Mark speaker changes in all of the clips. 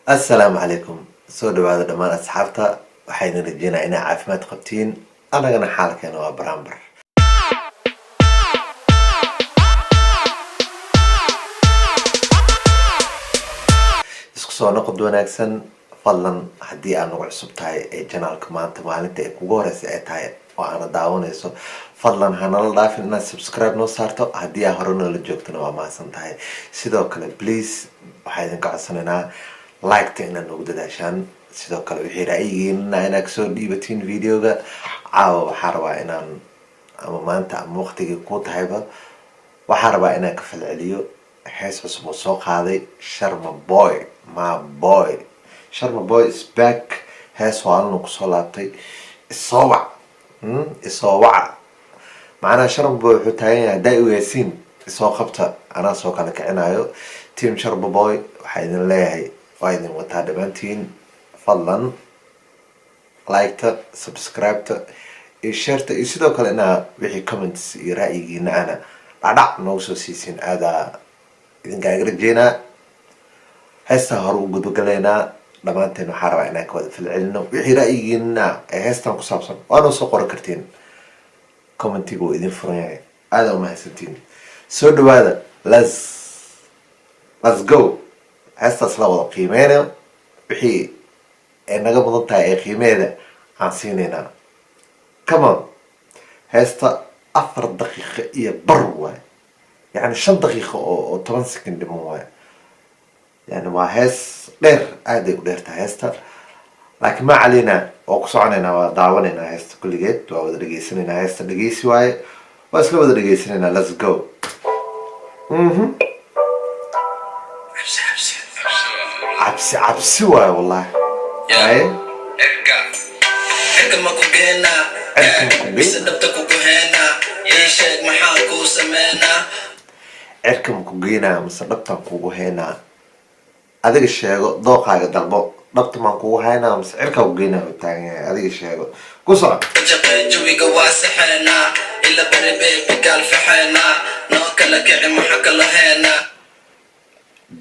Speaker 1: السلام عليكم سو هذا دمان أصحابتا waxayna rajeynaa inaa caafimaad qabtiin anagana xaalkeena waa baraanbar isku soo noqod wanaagsan fadlan haddii aad nagu cusub tahay ee janaalka maanta maalinta ay kugu horeysa ay tahay oo aana daawanayso fadlan hanala dhaafin inaad subscribe noo saarto haddii aad hore noola joogtana waa mahadsan tahay sidoo kale please waxaa idinka codsanaynaa like-ta inaad nagu dadaashaan sidoo kale wixii ra'yigiina inaad soo dhiibatiin videoga caawa waxaa rabaa inaan ama maanta ama waqtigii ku tahayba waxaa rabaa inaan ka falceliyo hees cusub oo soo qaaday Sharma Boy my boy Sharma Boy is back hees waalna kusoo laabtay isoo waca macnaha Sharma Boy wuxuu taagan yahay haday u yeesiin isoo qabta anaa soo kala kicinayo team Sharma Boy waxaa idin leeyahay waa idin wataa dhammaantiin fadlan like-ta subscribe-ta iyo share-ta iyo sidoo kale inaa wixii comments iyo ra'yigiina ana dhadhac noogu soo siisin aadaa idinkaaga rajeynaa heestaa hore u gudbagalaynaa dhammaanteen waxaa rabaa inaan ka wada falcelino wixii ra'yigiina ee heestan ku saabsan waana soo qoran kartiin commentiga wuu idin furan yahay aadaa umahadsantiin soo dhawaada let's go heestaas la wada qiimeynayo wixii ay naga mudan tahay ee qiimeeda aan siinaynaa come on heesta 4 daqiiqo iyo bar waay يعني 5 دقيقة أو 10 سكند مو يعني ما هيس دير عادي ودير تهيستا لكن ما علينا وقصعنانا ودعونا هيستا كل جيت وأود رجيسنا هيستا رجيسي واي بس لو أود رجيسنا let's go عبسي واي والله هاي اركب ما كوجينا بسدبتك وكهنا يشيك محاك وسمينا cirkan ku geynaa mise dhabtan kugu haynaa adiga sheego dooqaaga dalbo dhabta maan kugu haynaa mise cirkaa ku geynaa u taagan yahay adiga sheego ku soco jawiga waa saxeynaa ila bari beebi gaalfaxeynaa noo kala kici maxa kala heynaa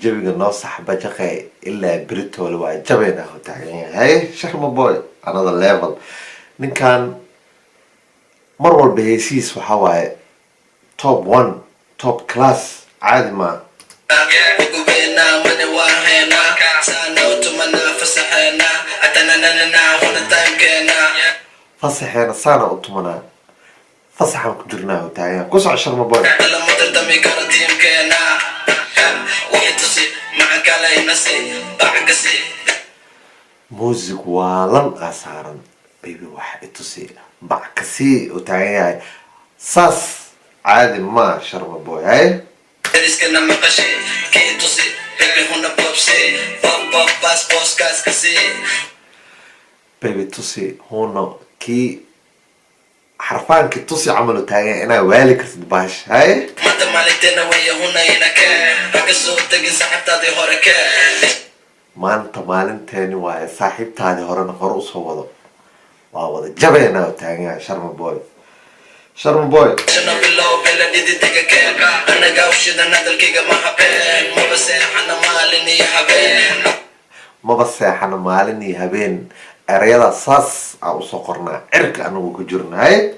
Speaker 1: jawiga noo sax bajaqay ilaa beritoole waa jabeynaa u taagan yahay Sharma Boy another level ninkan mar walba heesiis waxaa waaye top 1 top class عادي ما فصحينا صانا أطمنا فصحا كدرناه تاعي كوسع Sharma Boy موزيك والن أسارن بيبي واحد تصي بعكسي وتاعي صاص عادي ما Sharma Boy هاي اسكنا مقشي كي تصي بيبي هنا بوبسي باب باس بوس كاس كسي بيبي تصي هنا كي حرفان كي تصي عملوا تاعي انا والي كرت باش هاي ما تمالتنا ويا هنا ينك رقصوا تجي صاحبتادي هورك ما انت مالنتني واي صاحبتادي هورنا هروس هو واو جبينا تاعي Sharma Boy Sharma Boy ما بس احنا مالني هبين اريدا صاص او سقرنا عرك انو كجرنا هاي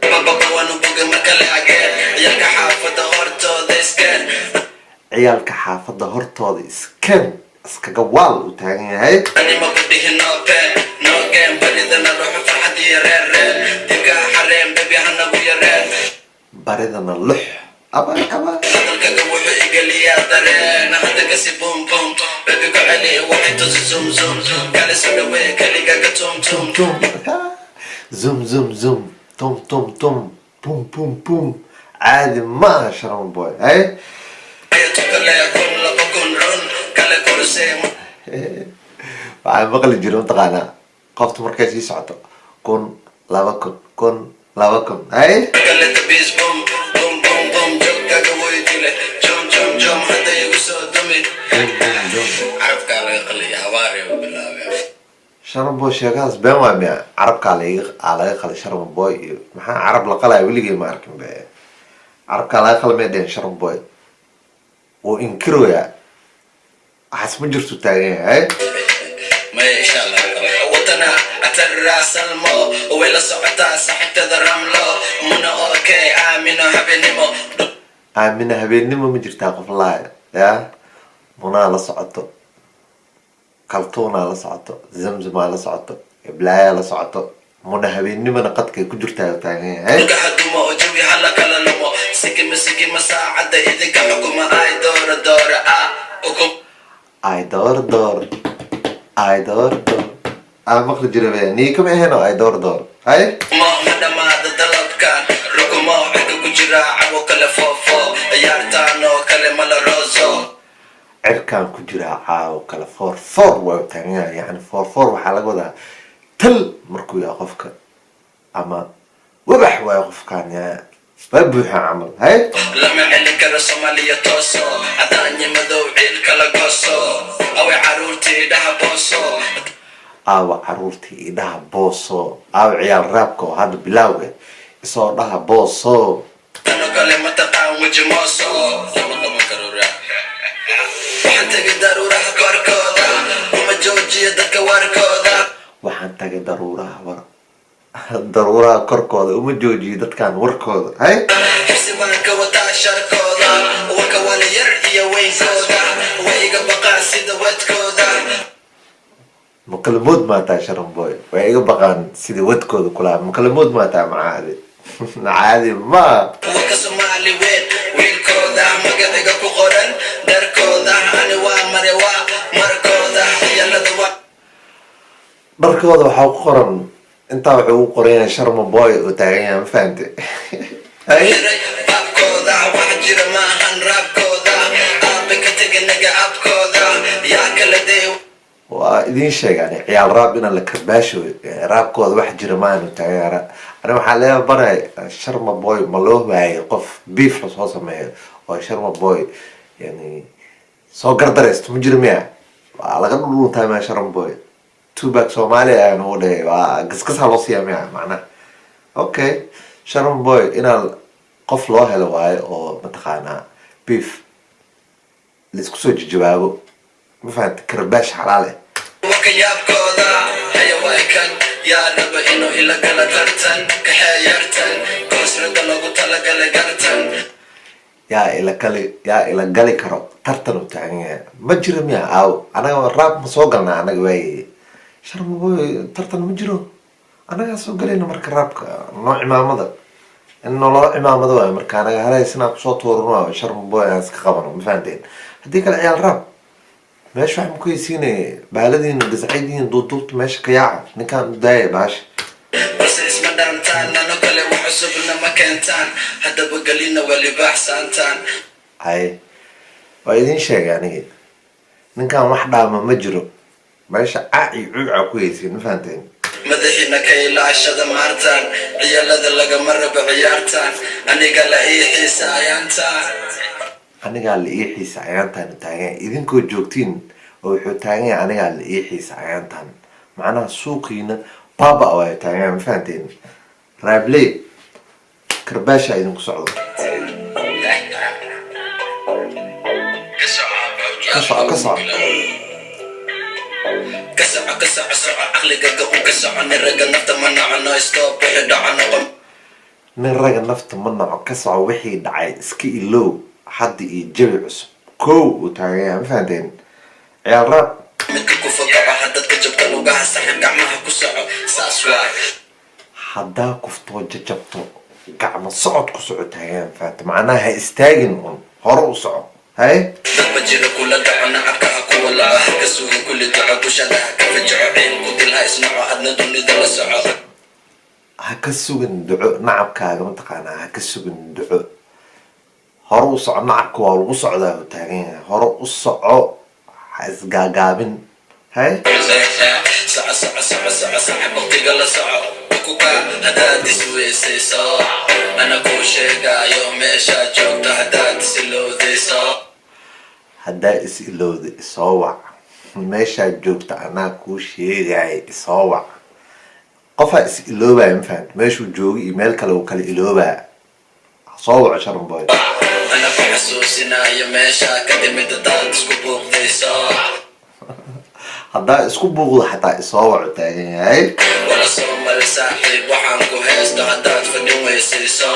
Speaker 1: عيالك حافظة هورتودي اسكن اسكا قوال وتاغن هاي اني ما بدي هنا نو جيم بدي نروح فرحتي رير تبقى حريم بيبي هنا ويا رير باردنا اللح أبا صدرك قوي يقول لي يا درين هذا قاسي بوم بوم بيبي قعلي واحد زوم زوم قال سلوي كلي قاقا توم توم توم زوم زوم زوم توم توم توم بوم بوم بوم عادي ما Sharma Boy هاي waxaan maqli jiray mataqaana qofta markay sii socoto kun laba kun hay Sharma Boy sheekaas been waa miya carabkaa laga qalay Sharma Boy iyo maxaa carab la qalay weligay ma arkin be carabkaa laga qalay meedeen Sharma Boy oo inkiroya waxaas ma jirto taagan yahay
Speaker 2: ما إن شاء الله وطنا أتراس المو ولا صعتا صحت الرملو منا أوكي آمنو هبنمو
Speaker 1: aamina habeennimo ma jirtaa qof laaya yaa munaa la socoto kaltuunaa la socoto zamzamaa la socoto iblaayaa la socoto muna habeennimona qadkay ku jirtaa taagan yahay
Speaker 2: قهدمو وجوي هلا كلا لمو سكي مساعدة إذا كحكم آي دور وكم
Speaker 1: ay door maqli jira be nii kama aheno ay door hay
Speaker 2: ما مدام هذا طلب كان ركما عندك كجرا عبو كلا فوفو يارتانو كلا ملا روزو
Speaker 1: cirkaan ku jiraa caawo kale foor waa taagan yahay yani foor waxaa laga wadaa tal markuu yahay qofka ama wabax waayo qofkaan yaa waa buuxa camal hay
Speaker 2: لما عليك الصومالية توسو عداني مدو عيل كلا قوسو أو عرورتي ده بوسو
Speaker 1: aawa caruurtii idhaha booso aawa ciyaal raabka oo hadda bilowga isoo dhaha booso
Speaker 2: أنا قال ما تقام وجموسو لما كرورا وحنتك ضرورة كوركودا وما جوجي دك وركودا
Speaker 1: waxaan tagay daruuraha korkooda uma joojiyo dadkaan warkooda hay
Speaker 2: حسبانك وتاشركودا وكوالي يرقي وينكودا ويقى بقى سيدا وتكودا
Speaker 1: makalamood maataa sharan boy way iga baqaan sidii wadkooda kulaa makalamood maataa macaadi caadi ma
Speaker 2: وكسمالي ويلكودا مقدقة كقرن دركودا أنا وامروا مركودا يلا دوا
Speaker 1: dharkooda waxaa ku qoran intaa wuxuu u qoran yahay sharma boy oo taagan yahay ma fahante hay
Speaker 2: بابكودا وحجر ما هنرابكودا أبك تجنق أبكودا يا كل دي
Speaker 1: waa idiin sheegaan ciyaal raab inaan la karbaasho raabkooda wax jira maanu taageera ani waxaa leeya baray sharma boy ma loo waayay qof beef la soo sameeyo oo sharma boy yani soo gardaraysto ma jiro miya waa laga dhuluntaa miya sharma boy tubak soomaaliya ayaan ugu dhigay waa gaskasaa loo siiyaa miya macnaha okay sharma boy inaan qof loo helo waayo oo mataqaanaa beef laisku soo jawaabo ma fahanta karbaash xalaal eh
Speaker 2: وكيابكودا هيا وايكن يا رب إنه إلا قلا ترتن كحيرتن كسر قلقو تلا قلا قرتن
Speaker 1: yaa ila gali karo tartan u taagan yahay ma jiro miya aaw anaga raab ma soo galnaa anaga waaye sharma boy tartan ma jiro anagaa soo galayna marka raabka noo cimaamada in nololo cimaamada waayo marka anaga halaysnaa kusoo tuurano sharma boy aan iska qabano ma fahanteen haddii kale ciyaal raab meesha waxaan ku heysiinaya baaladiina gascaydiina duuduubta meesha ka yaaca ninkaan u daaya baasha
Speaker 2: بس اسم دانتان أنا كل وحسبنا مكانتان هذا بقلينا واللي بحسانتان
Speaker 1: hay waa idiin sheegay aniga ninkaan wax dhaama ma jiro meesha caaci cuuca ku heysiin ma fahanteen
Speaker 2: مدحينا كي لا عشد مارتان عيال هذا لقى مرة بعيارتان أنا قال إيه حسايانتان
Speaker 1: anigaa la ii xiisa ayaantaan taagan yahay idinkoo joogtiin oo wuxuu taagan yahay anigaa la ii xiisa ayaantaan macnaha suuqiina baaba waa taagan yahay ma fahanteen raabley karbaasha idinku socdo ka soco
Speaker 2: كسع عقلي قاقو كسع نرقى نفط منع نايستوب وحيد عنقم
Speaker 1: nin raga nafta ma naco ka soco wixii dhacay iska ilow hadda iyo jabi cusub kow uu taagan yahay ma fahanteen ciyaal raab
Speaker 2: midka ku fogaco haddad ka jabta lugaha saxa gacmaha ku soco saas waay
Speaker 1: haddaa kuftoo jajabto gacmo socod ku soco taagan yahay ma fahante macnaha ha istaagin un hore u soco hay
Speaker 2: dad ma jiro kula dhaco nacabkaha kuwa laco ha ka sugin kulli duco bushadaha ka fajaco ciil ku dilha isnaco adna dunida la soco
Speaker 1: ha ka sugin duco nacabkaaga mataqaanaa ha ka sugin duco hore u soco nacabka waa lagu socdaa u taagan yahay hore u soco ha isgaagaabin hay
Speaker 2: صاحب وقتك لا صعب كوكا هداد سويسيسو انا كل شيء يوم ايش جوك هداد سلو ذيسو
Speaker 1: haddaa is ilowda isoo wac meeshaad joogta anaa kuu sheegaya isoo wac qofaa is iloobaya ma fahamta meeshuu jooga iyo meel kale uu kala iloobaya soo waco sharan boy
Speaker 2: انا بحسوسنا يا ميشا كدمت داد سكوبوك ذيسو
Speaker 1: haddaa isku buuqdo xataa isoo wacu taagan yahay
Speaker 2: wala soo mari saaxiib waxaan ku haysto haddaad fadhin weysayso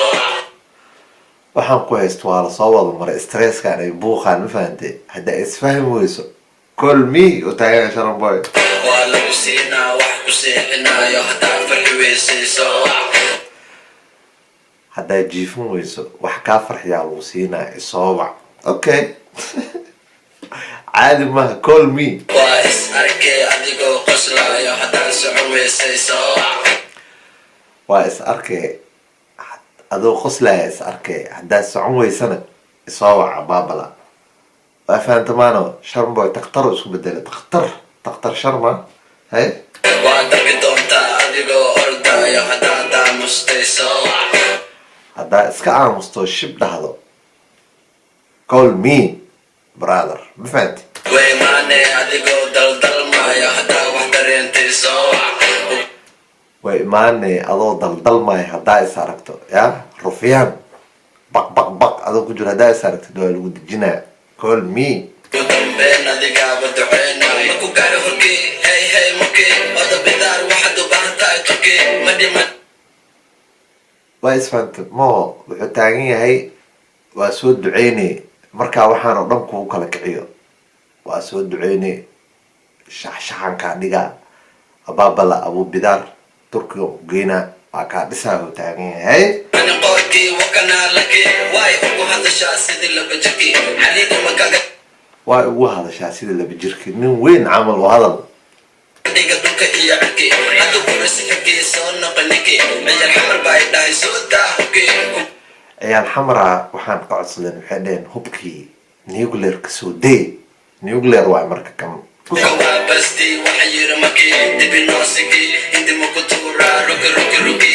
Speaker 1: waxaan ku haysto waa lasoo wada maray stresskan ay buuqaan ma fahantay haddaa isfahmi weyso call me oo taagan sharon boy
Speaker 2: waa lagu siinaa wax ku seexinaayo haddaad fadhi weysayso
Speaker 1: haddaa jiifin weyso wax kaa farxiyaa lagu siinaa isoo wac okay caadi maaha call me
Speaker 2: waa is arkay adigoo qoslaayo haddaad socon weysayso
Speaker 1: waa is arkay adoo qoslaya is arkay haddaad socon weysana isoo waca baabala waa fahantamaano sharmboy dakhtaro isku bedela daktar sharma hay
Speaker 2: waa darbi doontaa adigoo ordaayo haddaad aamustayso
Speaker 1: haddaa iska aamusto shib dhahdo call me brother ma fahanti
Speaker 2: way maane adigoo daldalmaayo haddaa wax dareentayso
Speaker 1: way imaanay adoo daldalmaayo haddaa is aragto ya rufyaan baq adoo ku jiro haddaa is aragtid waa lagu dejinaa call me
Speaker 2: ugu dambeyn adigaaba duceynayo marku gaari horkii hey mukii oda bidaar waxaad u baahan tahay turkii ma dhiman
Speaker 1: waa isfahanta maho wuxuu taagan yahay waa soo duceynay markaa waxaan oo dhan kugu kala kiciyo waa soo duceynay shaxshaxankaa dhigaa abaabala abubidaar turkiga ugeyna waa kaa dhisaa uu taagan yahay
Speaker 2: ani qoorkii wakanaa laki waay ugu hadashaa sidii laba jirkii xaliidi makaga
Speaker 1: waa ugu hadashaa sida laba jirkii nin weyn camal oo hadal
Speaker 2: dhiga dhulka iyo cirkii hadda kurasixibkii soo noqonikii ciyaal xamar baa ay dhahay soo daa hubkii
Speaker 1: ciyaal xamara waxaan ka codsadeen waxay dhaheen hubkii nuclearka soo dee nuclear waay marka kan
Speaker 2: waa basti waxa yiri makii dibinoosikii indima ku tuuraa ruki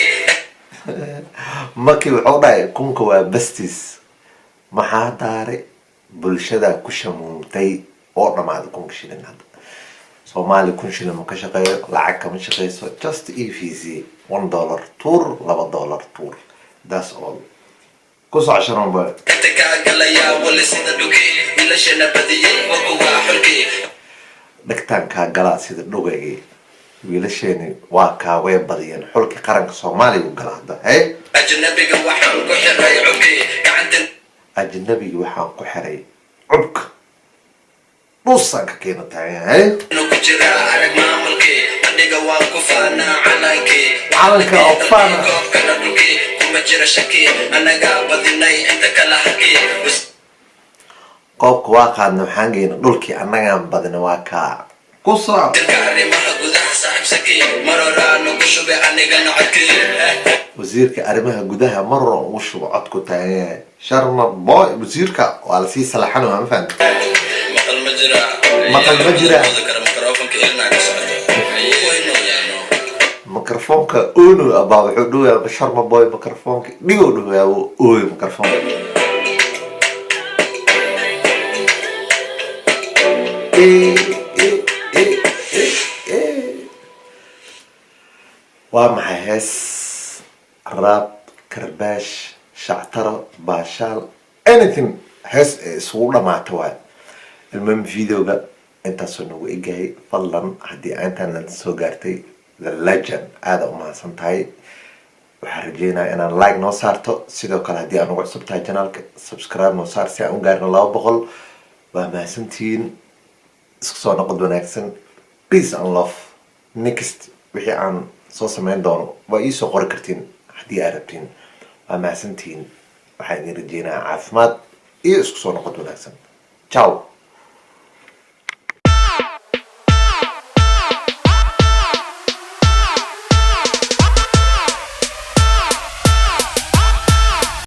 Speaker 1: markii wuxuu dhahay kunka waa bastis maxaa daaray bulshada ku shamuumtay oo dhamaaday kunka shilin hadda soomaali kun shilin ma ka shaqeeyo lacag kama shaqeyso just evc $1 tuur $2 tuur that's all ku soco sharon boy
Speaker 2: inta kaa galayaa wali sida dhuki ilashana badiyey waku waa xulkii
Speaker 1: dhigtaan kaa galaa sida dhugaygi wiilasheeni waa kaa way badiyeen xulkii qaranka soomaaliya u gala hadda hey
Speaker 2: ajnabiga waxaan ku xiray cubkii gacanta
Speaker 1: ajnabigi waxaan ku xiray cubka dhuusaan ka keena taagan hey
Speaker 2: ku jira arag maamulkii adhiga waan ku faanaa calankii
Speaker 1: calanka oo faana
Speaker 2: goobkana dhulkii kuma jira shaki annagaa badinay inta kala hakii
Speaker 1: qoobka waa qaadna waxaan geyna dhulkii annagaan badina waa kaa ku soco
Speaker 2: dirka arrimaha gudaha saaxibsakii maroraanu ku shubay anigana codkii
Speaker 1: wasiirka arrimaha gudaha marran ugu shubo codku taagan yahay sharma boy wasiirka waa lasii salaxan waa ma fahamta
Speaker 2: maqal ma jira
Speaker 1: Maqal ma jira.
Speaker 2: mikrofonka ilnaa ka socdo
Speaker 1: mikrofoonka ono abaa wuxuu dhawayaa sharma boy mikrofoonka dhigoo dhawayaa ooy mikrofoonka waa maxay hees raab karbaash shactaro baashaal anything hees ee isugu dhamaata waay ilmam videoga intaasoo nagu egahay fadlan haddii intaan soo gaartay the legend aada u mahadsan tahay waxaan rajeynaya inaan like noo saarto sidoo kale haddii aan ugu cusub tahay janaalka subscribe noo saar si aan u gaarno 200 waa mahadsantihiin isku soo noqod wanaagsan peace and love next wixii aan soo sameyn doono waa iisoo qori kartiin haddii aad rabtiin waa mahadsantihiin waxaan idin rajeynayaa caafimaad iyo isku soo noqod wanaagsan ciao